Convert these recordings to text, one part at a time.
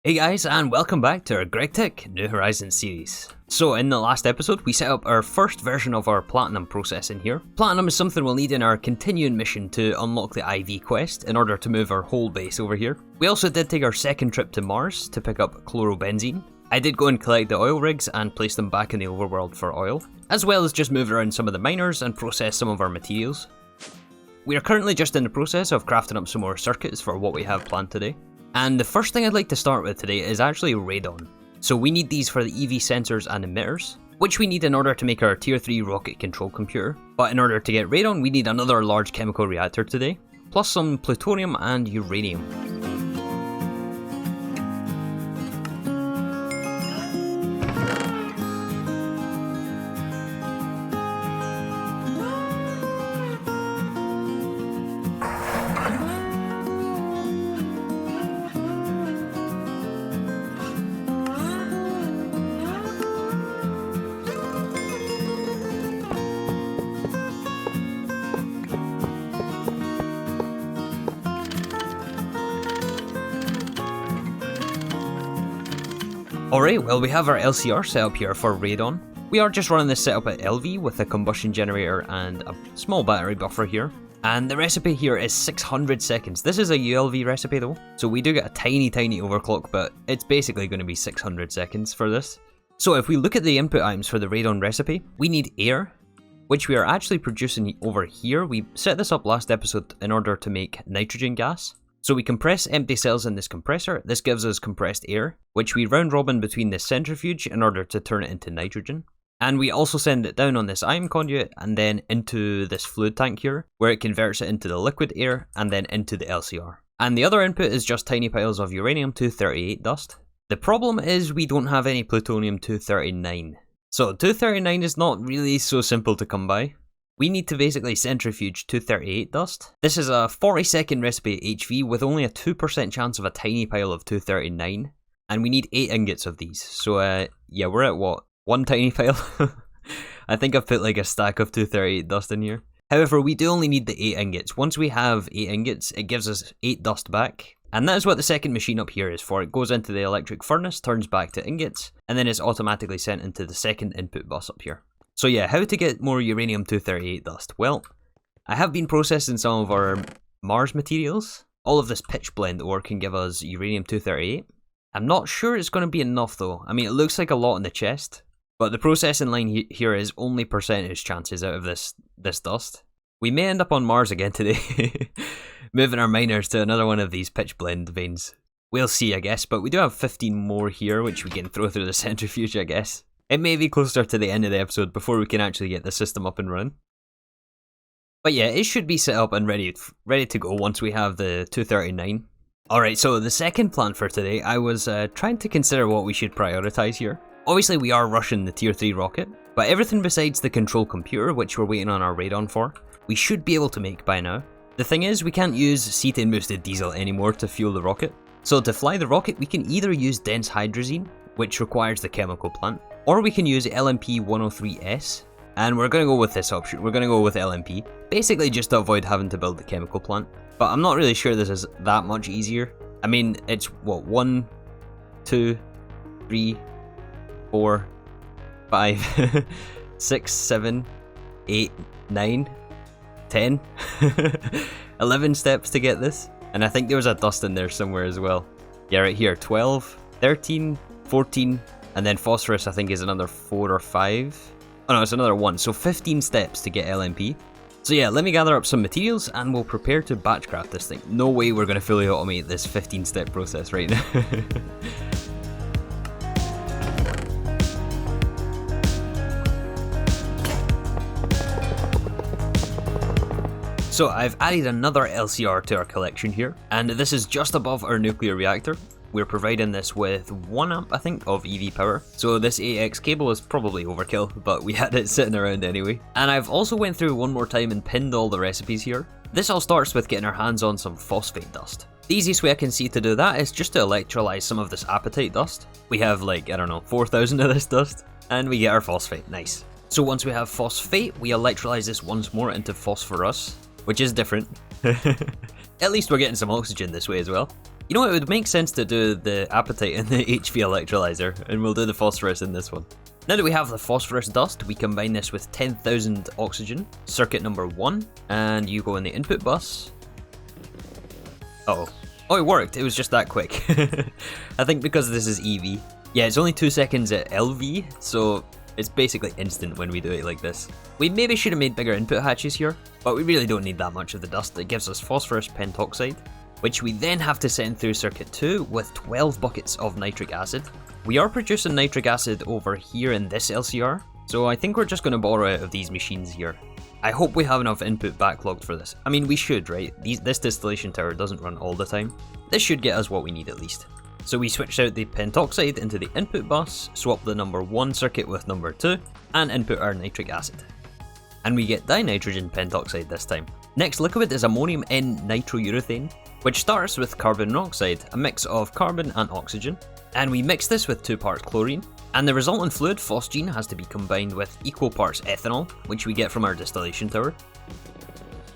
Hey guys, and welcome back to our Gregtech New Horizons series. So in the last episode, we set up our first version of our Platinum process in here. Platinum is something we'll need in our continuing mission to unlock the IV quest in order to move our whole base over here. We also did take our second trip to Mars to pick up chlorobenzene. I did go and collect the oil rigs and place them back in the overworld for oil, as well as just move around some of the miners and process some of our materials. We are currently just in the process of crafting up some more circuits for what we have planned today. And the first thing I'd like to start with today is actually radon. So we need these for the EV sensors and emitters, which we need in order to make our tier 3 rocket control computer. But in order to get radon, we need another large chemical reactor today, plus some plutonium and uranium. Alright, well we have our LCR set up here for radon. We are just running this setup at LV with a combustion generator and a small battery buffer here. And the recipe here is 600 seconds. This is a ULV recipe though, so we do get a tiny overclock, but it's basically going to be 600 seconds for this. So if we look at the input items for the radon recipe, we need air, which we are actually producing over here. We set this up last episode in order to make nitrogen gas. So we compress empty cells in this compressor. This gives us compressed air, which we round robin between this centrifuge in order to turn it into nitrogen. And we also send it down on this ion conduit and then into this fluid tank here, where it converts it into the liquid air and then into the LCR. And the other input is just tiny piles of uranium-238 dust. The problem is we don't have any plutonium-239. So 239 is not really so simple to come by. We need to basically centrifuge 238 dust. This is a 40-second recipe at HV with only a 2% chance of a tiny pile of 239. And we need 8 ingots of these. So yeah, we're at what? 1 tiny pile? I think I've put like a stack of 238 dust in here. However, we do only need the 8 ingots. Once we have 8 ingots, it gives us 8 dust back. And that is what the second machine up here is for. It goes into the electric furnace, turns back to ingots, and then it's automatically sent into the second input bus up here. So yeah, how to get more uranium-238 dust? Well, I have been processing some of our Mars materials. All of this pitch blend ore can give us uranium-238. I'm not sure it's going to be enough though. I mean, it looks like a lot in the chest, but the processing line here is only percentage chances out of this dust. We may end up on Mars again today, moving our miners to another one of these pitch blend veins. We'll see, I guess, but we do have 15 more here, which we can throw through the centrifuge, I guess. It may be closer to the end of the episode before we can actually get the system up and running. But yeah, it should be set up and ready to go once we have the 239. Alright, so the second plan for today, I was trying to consider what we should prioritize here. Obviously we are rushing the tier 3 rocket, but everything besides the control computer, which we're waiting on our radon for, we should be able to make by now. The thing is, we can't use cetane boosted diesel anymore to fuel the rocket. So to fly the rocket, we can either use dense hydrazine, which requires the chemical plant, or we can use LMP-103S, and we're going to go with this option. We're going to go with LMP, basically just to avoid having to build the chemical plant. But I'm not really sure this is that much easier. I mean, it's what, 1, 2, 3, 4, 5, 6, 7, 8, 9, 10, 11 steps to get this. And I think there was a dust in there somewhere as well. Yeah, right here, 12, 13, 14, and then phosphorus I think is another 4 or 5. Oh no, it's another 1, so 15 steps to get LMP. So yeah, let me gather up some materials and we'll prepare to batch craft this thing. No way we're going to fully automate this 15-step process right now. So I've added another LCR to our collection here, and this is just above our nuclear reactor. We're providing this with 1 amp, I think, of EV power. So this AX cable is probably overkill, but we had it sitting around anyway. And I've also went through one more time and pinned all the recipes here. This all starts with getting our hands on some phosphate dust. The easiest way I can see to do that is just to electrolyze some of this apatite dust. We have like, I don't know, 4,000 of this dust, and we get our phosphate, nice. So once we have phosphate, we electrolyze this once more into phosphorus, which is different. At least we're getting some oxygen this way as well. You know, it would make sense to do the apatite in the HV electrolyzer, and we'll do the phosphorus in this one. Now that we have the phosphorus dust, we combine this with 10,000 oxygen, circuit number 1, and you go in the input bus. Uh-oh. Oh, it worked. It was just that quick. I think because this is EV. Yeah, it's only 2 seconds at LV, so it's basically instant when we do it like this. We maybe should have made bigger input hatches here, but we really don't need that much of the dust. It gives us phosphorus pentoxide, which we then have to send through circuit 2 with 12 buckets of nitric acid. We are producing nitric acid over here in this LCR, so I think we're just going to borrow out of these machines here. I hope we have enough input backlogged for this. I mean, we should, right? This distillation tower doesn't run all the time. This should get us what we need at least. So we switch out the pentoxide into the input bus, swap the number 1 circuit with number 2, and input our nitric acid. And we get dinitrogen pentoxide this time. Next liquid is ammonium N-nitrourethane, which starts with carbon monoxide, a mix of carbon and oxygen. And we mix this with 2 parts chlorine, and the resultant fluid, phosgene, has to be combined with equal parts ethanol, which we get from our distillation tower,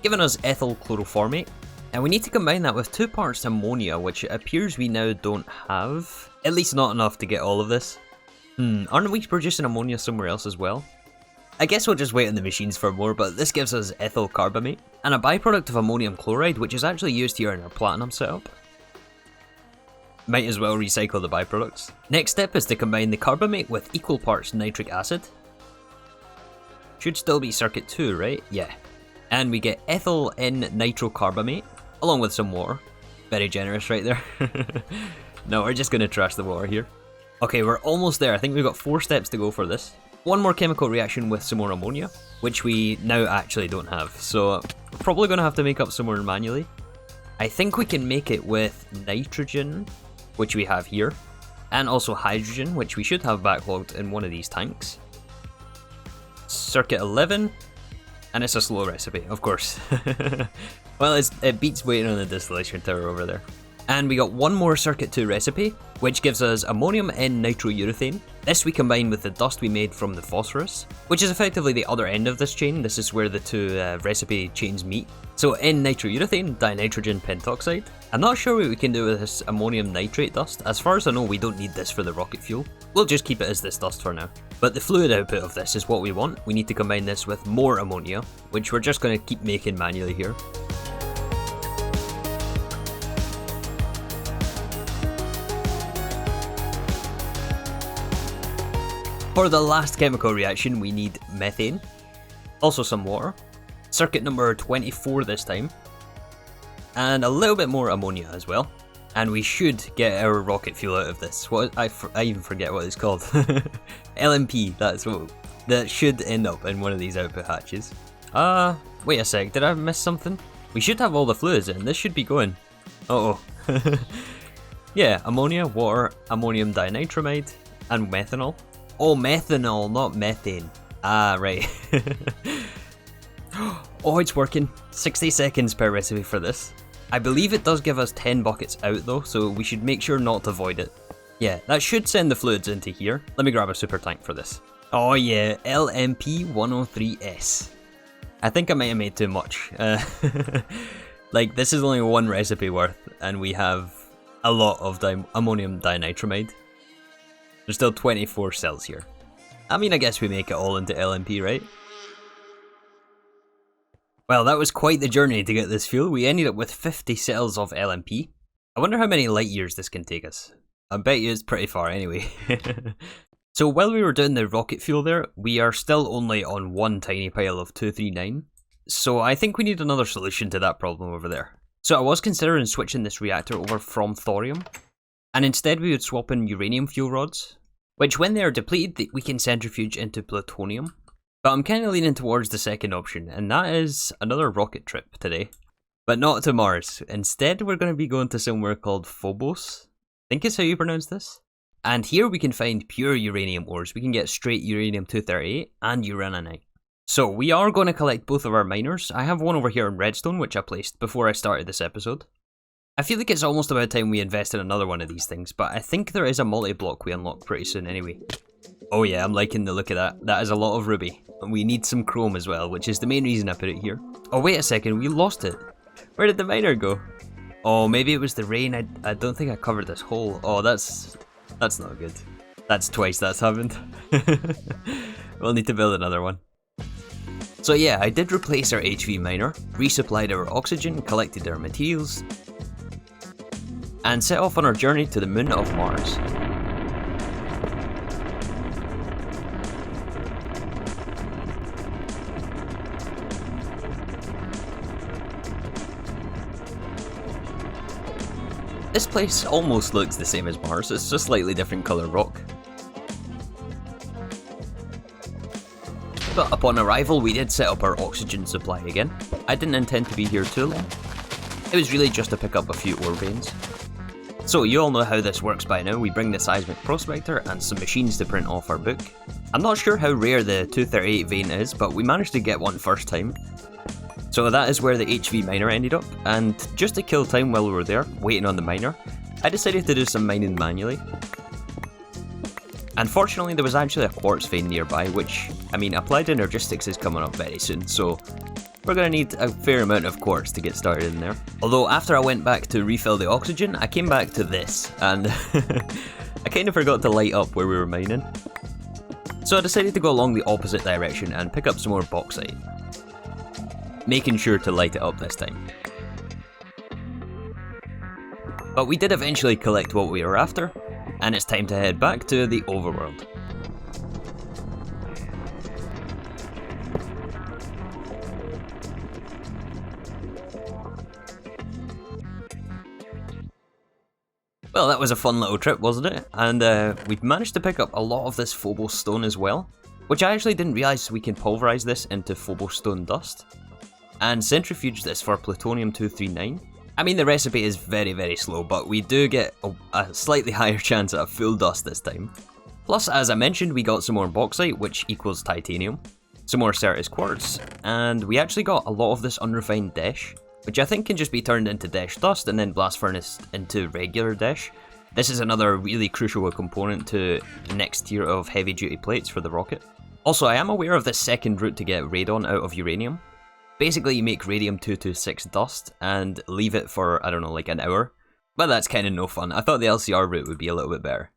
giving us ethyl chloroformate. And we need to combine that with 2 parts ammonia, which it appears we now don't have. At least not enough to get all of this. Aren't we producing ammonia somewhere else as well? I guess we'll just wait on the machines for more, but this gives us ethyl carbamate, and a byproduct of ammonium chloride, which is actually used here in our platinum setup. Might as well recycle the byproducts. Next step is to combine the carbamate with equal parts nitric acid. Should still be circuit 2, right? Yeah. And we get ethyl N-nitrocarbamate, along with some water. Very generous right there. No, we're just gonna trash the water here. Okay, we're almost there. I think we've got 4 steps to go for this. One more chemical reaction with some more ammonia, which we now actually don't have. So we're probably gonna have to make up some more manually. I think we can make it with nitrogen, which we have here, and also hydrogen, which we should have backlogged in one of these tanks. Circuit 11, and it's a slow recipe, of course. Well, it beats waiting on the distillation tower over there. And we got one more circuit 2 recipe, which gives us ammonium N-nitrourethane. This we combine with the dust we made from the phosphorus, which is effectively the other end of this chain. This is where the 2 recipe chains meet. So N-nitrourethane, dinitrogen pentoxide. I'm not sure what we can do with this ammonium nitrate dust. As far as I know, we don't need this for the rocket fuel. We'll just keep it as this dust for now. But the fluid output of this is what we want. We need to combine this with more ammonia, which we're just going to keep making manually here. For the last chemical reaction, we need methane, also some water, circuit number 24 this time, and a little bit more ammonia as well. And we should get our rocket fuel out of this. I even forget what it's called. LMP, that should end up in one of these output hatches. Wait a sec, did I miss something? We should have all the fluids in, this should be going. Uh-oh. Yeah, ammonia, water, ammonium dinitramide, and methanol. Oh, methanol, not methane. Ah, right. Oh, it's working. 60 seconds per recipe for this. I believe it does give us 10 buckets out though, so we should make sure not to void it. Yeah, that should send the fluids into here. Let me grab a super tank for this. Oh yeah, LMP103S. I think I might have made too much. Like, this is only 1 recipe worth, and we have a lot of ammonium dinitramide. There's still 24 cells here. I mean, I guess we make it all into LMP, right? Well, that was quite the journey to get this fuel. We ended up with 50 cells of LMP. I wonder how many light years this can take us. I bet you it's pretty far anyway. So while we were doing the rocket fuel there, we are still only on 1 tiny pile of 239. So I think we need another solution to that problem over there. So I was considering switching this reactor over from thorium, and instead we would swap in uranium fuel rods, which when they are depleted we can centrifuge into plutonium. But I'm kind of leaning towards the second option, and that is another rocket trip today. But not to Mars. Instead we're going to be going to somewhere called Phobos. I think is how you pronounce this. And here we can find pure uranium ores. We can get straight uranium-238 and uraninite. So we are going to collect both of our miners. I have one over here in redstone, which I placed before I started this episode. I feel like it's almost about time we invest in another one of these things, but I think there is a multi-block we unlock pretty soon anyway. Oh yeah, I'm liking the look of that. That is a lot of ruby. And we need some chrome as well, which is the main reason I put it here. Oh wait a second, we lost it. Where did the miner go? Oh, maybe it was the rain. I don't think I covered this hole. Oh, that's not good. That's twice that's happened. We'll need to build another one. So yeah, I did replace our HV miner, resupplied our oxygen, collected our materials, and set off on our journey to the moon of Mars. This place almost looks the same as Mars, it's just slightly different colour rock. But upon arrival we did set up our oxygen supply again. I didn't intend to be here too long. It was really just to pick up a few ore veins. So you all know how this works by now. We bring the seismic prospector and some machines to print off our book. I'm not sure how rare the 238 vein is, but we managed to get one first time. So that is where the HV miner ended up, and just to kill time while we were there, waiting on the miner, I decided to do some mining manually. Unfortunately, there was actually a quartz vein nearby, which, I mean, applied energistics is coming up very soon, so we're going to need a fair amount of quartz to get started in there. Although after I went back to refill the oxygen, I came back to this, and I kind of forgot to light up where we were mining. So I decided to go along the opposite direction and pick up some more bauxite, making sure to light it up this time. But we did eventually collect what we were after, and it's time to head back to the overworld. Well, that was a fun little trip, wasn't it? And we've managed to pick up a lot of this Phobos stone as well, which I actually didn't realise we can pulverise this into Phobos stone dust, and centrifuge this for plutonium-239. I mean, the recipe is very, very slow, but we do get a slightly higher chance at a full dust this time. Plus, as I mentioned, we got some more bauxite, which equals titanium, some more Certus quartz, and we actually got a lot of this unrefined desh, which I think can just be turned into desh dust and then blast furnace into regular desh. This is another really crucial component to the next tier of heavy duty plates for the rocket. Also, I am aware of this second route to get radon out of uranium. Basically, you make radium-226 dust and leave it for, I don't know, like an hour. But that's kind of no fun. I thought the LCR route would be a little bit better.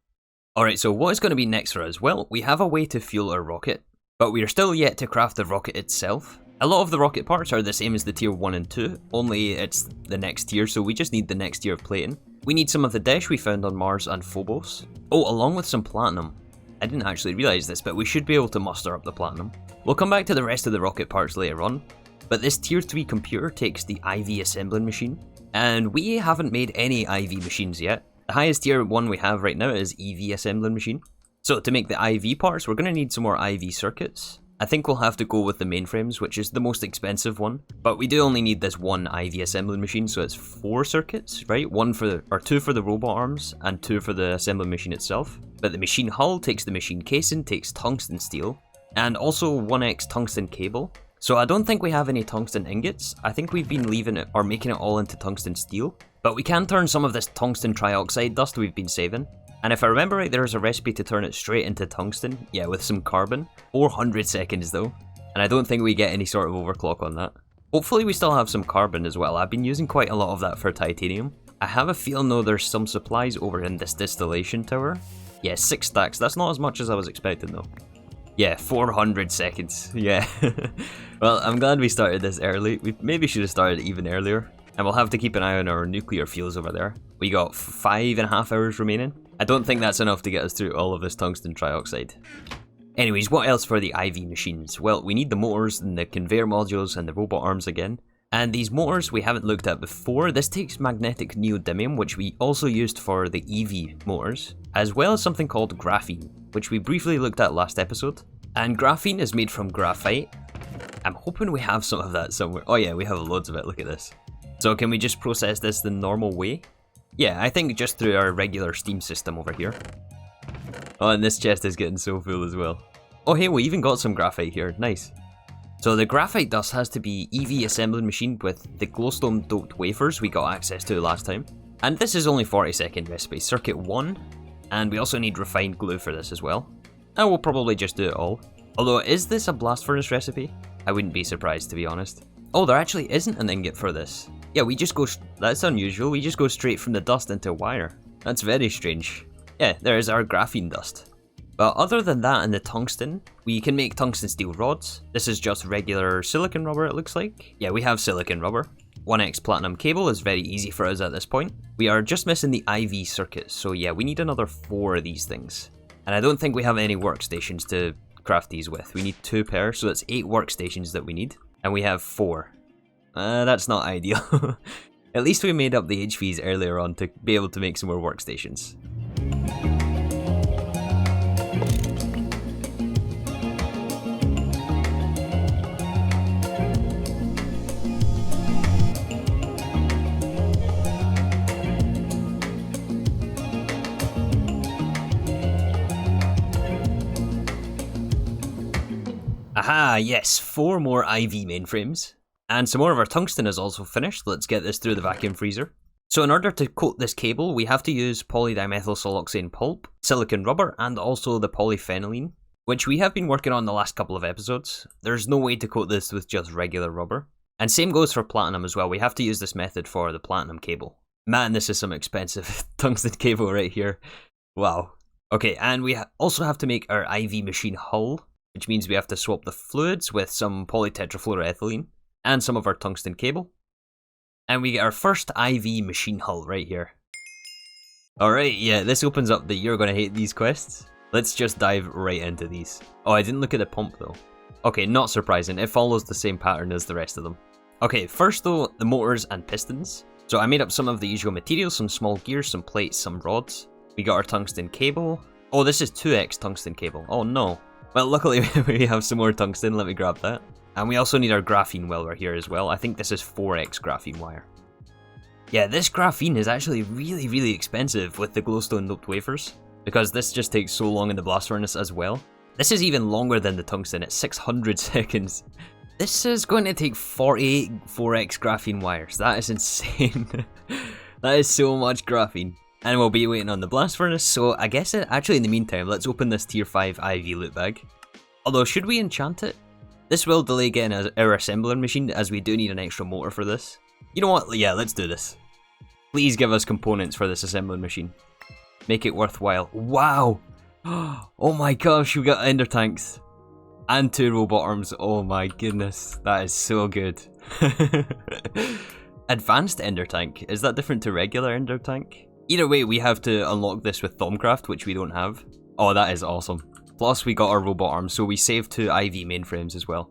Alright, so what is going to be next for us? Well, we have a way to fuel our rocket, but we are still yet to craft the rocket itself. A lot of the rocket parts are the same as the tier 1 and 2, only it's the next tier, so we just need the next tier of plating. We need some of the desh we found on Mars and Phobos. Oh, along with some platinum. I didn't actually realise this, but we should be able to muster up the platinum. We'll come back to the rest of the rocket parts later on. But this tier 3 computer takes the IV assembling machine, and we haven't made any IV machines yet. The highest tier one we have right now is EV assembling machine. So to make the IV parts, we're going to need some more IV circuits. I think we'll have to go with the mainframes, which is the most expensive one. But we do only need this one IV assembling machine, so it's 4 circuits, right? 2 for the robot arms, and 2 for the assembling machine itself. But the machine hull takes the machine casing, takes tungsten steel, and also 1x tungsten cable. So I don't think we have any tungsten ingots. I think we've been leaving it or making it all into tungsten steel. But we can turn some of this tungsten trioxide dust we've been saving. And if I remember right, there's a recipe to turn it straight into tungsten. Yeah, with some carbon. 400 seconds though. And I don't think we get any sort of overclock on that. Hopefully we still have some carbon as well. I've been using quite a lot of that for titanium. I have a feeling though there's some supplies over in this distillation tower. Yeah, 6 stacks. That's not as much as I was expecting though. Yeah, 400 seconds. Yeah. Well, I'm glad we started this early. We maybe should have started even earlier. And we'll have to keep an eye on our nuclear fuels over there. We got 5.5 hours remaining. I don't think that's enough to get us through all of this tungsten trioxide. Anyways, what else for the IV machines? Well, we need the motors and the conveyor modules and the robot arms again. And these motors we haven't looked at before. This takes magnetic neodymium, which we also used for the EV motors, as well as something called graphene, which we briefly looked at last episode. And graphene is made from graphite. I'm hoping we have some of that somewhere. Oh yeah, we have loads of it, look at this. So can we just process this the normal way? Yeah, I think just through our regular steam system over here. Oh, and this chest is getting so full as well. Oh hey, we even got some graphite here, nice. So the graphite dust has to be EV assembling machine with the glowstone doped wafers we got access to last time. And this is only 40-second recipe, circuit 1. And we also need refined glue for this as well. And we'll probably just do it all. Although, is this a blast furnace recipe? I wouldn't be surprised, to be honest. Oh, there actually isn't an ingot for this. Yeah, we just go, that's unusual, we just go straight from the dust into wire. That's very strange. Yeah, there's our graphene dust. But other than that and the tungsten, we can make tungsten steel rods. This is just regular silicon rubber, it looks like. Yeah, we have silicon rubber. 1x platinum cable is very easy for us at this point. We are just missing the IV circuit, so yeah, we need another 4 of these things. And I don't think we have any workstations to craft these with. We need 2 pairs, so that's 8 workstations that we need. And we have 4. That's not ideal. At least we made up the HVs earlier on to be able to make some more workstations. Aha, yes, 4 more IV mainframes. And some more of our tungsten is also finished. Let's get this through the vacuum freezer. So in order to coat this cable, we have to use polydimethylsiloxane pulp, silicon rubber, and also the polyphenylene, which we have been working on the last couple of episodes. There's no way to coat this with just regular rubber. And same goes for platinum as well. We have to use this method for the platinum cable. Man, this is some expensive tungsten cable right here. Wow. Okay, and we also have to make our IV machine hull, which means we have to swap the fluids with some polytetrafluoroethylene and some of our tungsten cable. And we get our first IV machine hull right here. Alright, yeah, this opens up the you're gonna hate these quests. Let's just dive right into these. Oh, I didn't look at the pump though. Okay, not surprising, it follows the same pattern as the rest of them. Okay, first though, the motors and pistons. So I made up some of the usual materials, some small gears, some plates, some rods. We got our tungsten cable. Oh, this is 2x tungsten cable. Oh no. Well, luckily we have some more tungsten, let me grab that. And we also need our graphene while we're here as well. I think this is 4x graphene wire. Yeah, this graphene is actually really expensive with the glowstone doped wafers, because this just takes so long in the blast furnace as well. This is even longer than the tungsten, it's 600 seconds. This is going to take 48 4x graphene wires, that is insane. That is so much graphene. And we'll be waiting on the blast furnace, so I guess actually in the meantime, let's open this tier 5 IV loot bag. Although, should we enchant it? This will delay getting our assembler machine, as we do need an extra motor for this. You know what, yeah, let's do this. Please give us components for this assembling machine. Make it worthwhile. Wow! Oh my gosh, we got ender tanks. And 2 robot arms, oh my goodness, that is so good. Advanced ender tank, is that different to regular ender tank? Either way, we have to unlock this with Thaumcraft, which we don't have. Oh, that is awesome. Plus, we got our robot arms, so we saved 2 IV mainframes as well.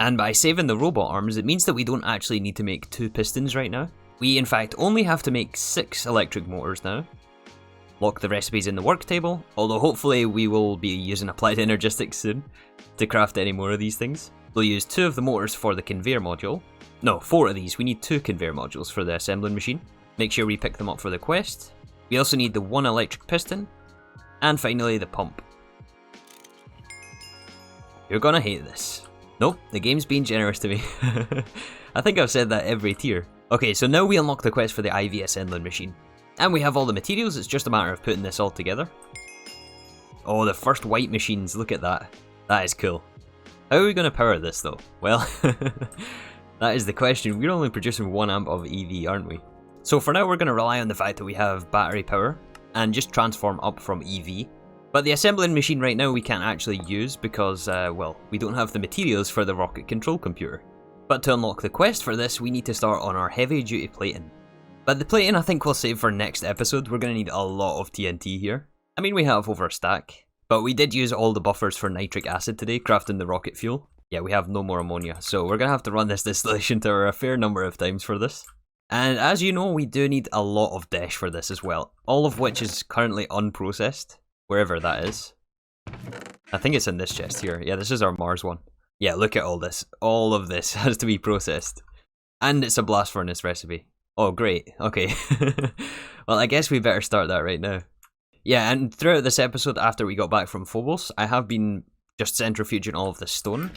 And by saving the robot arms, it means that we don't actually need to make 2 pistons right now. We, in fact, only have to make 6 electric motors now. Lock the recipes in the work table, although hopefully we will be using applied energistics soon to craft any more of these things. We'll use 2 of the motors for the conveyor module. No, 4 of these. We need 2 conveyor modules for the assembling machine. Make sure we pick them up for the quest. We also need the 1 electric piston. And finally, the pump. You're gonna hate this. Nope, the game's being generous to me. I think I've said that every tier. Okay, so now we unlock the quest for the IV assembling machine. And we have all the materials, it's just a matter of putting this all together. Oh, the first white machines, look at that. That is cool. How are we going to power this though? Well, that is the question. We're only producing 1 amp of EV, aren't we? So for now we're going to rely on the fact that we have battery power and just transform up from EV. But the assembling machine right now we can't actually use because, well, we don't have the materials for the rocket control computer. But to unlock the quest for this, we need to start on our heavy duty plating. But the plating I think we'll save for next episode. We're going to need a lot of TNT here. I mean, we have over a stack. But we did use all the buffers for nitric acid today, crafting the rocket fuel. Yeah, we have no more ammonia, so we're going to have to run this distillation tower a fair number of times for this. And as you know, we do need a lot of dash for this as well. All of which is currently unprocessed, wherever that is. I think it's in this chest here. Yeah, this is our Mars one. Yeah, look at all this. All of this has to be processed. And it's a blast furnace recipe. Oh, great. Okay. Well, I guess we better start that right now. Yeah, and throughout this episode, after we got back from Phobos, I have been just centrifuging all of the stone,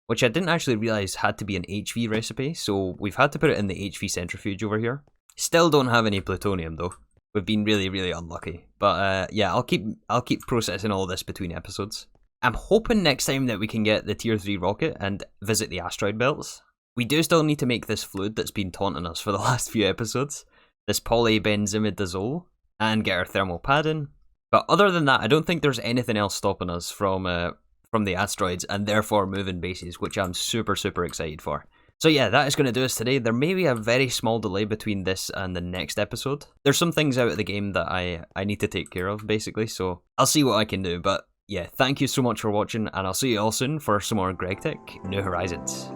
which I didn't actually realise had to be an HV recipe, so we've had to put it in the HV centrifuge over here. Still don't have any plutonium though. We've been really unlucky. But yeah, I'll keep processing all this between episodes. I'm hoping next time that we can get the tier 3 rocket and visit the asteroid belts. We do still need to make this fluid that's been taunting us for the last few episodes, this polybenzimidazole, and get our thermal pad in. But other than that, I don't think there's anything else stopping us from the asteroids and therefore moving bases, which I'm super, super excited for. So yeah, that is going to do us today. There may be a very small delay between this and the next episode. There's some things out of the game that I need to take care of, basically, so I'll see what I can do. But yeah, thank you so much for watching, and I'll see you all soon for some more Gregtech New Horizons.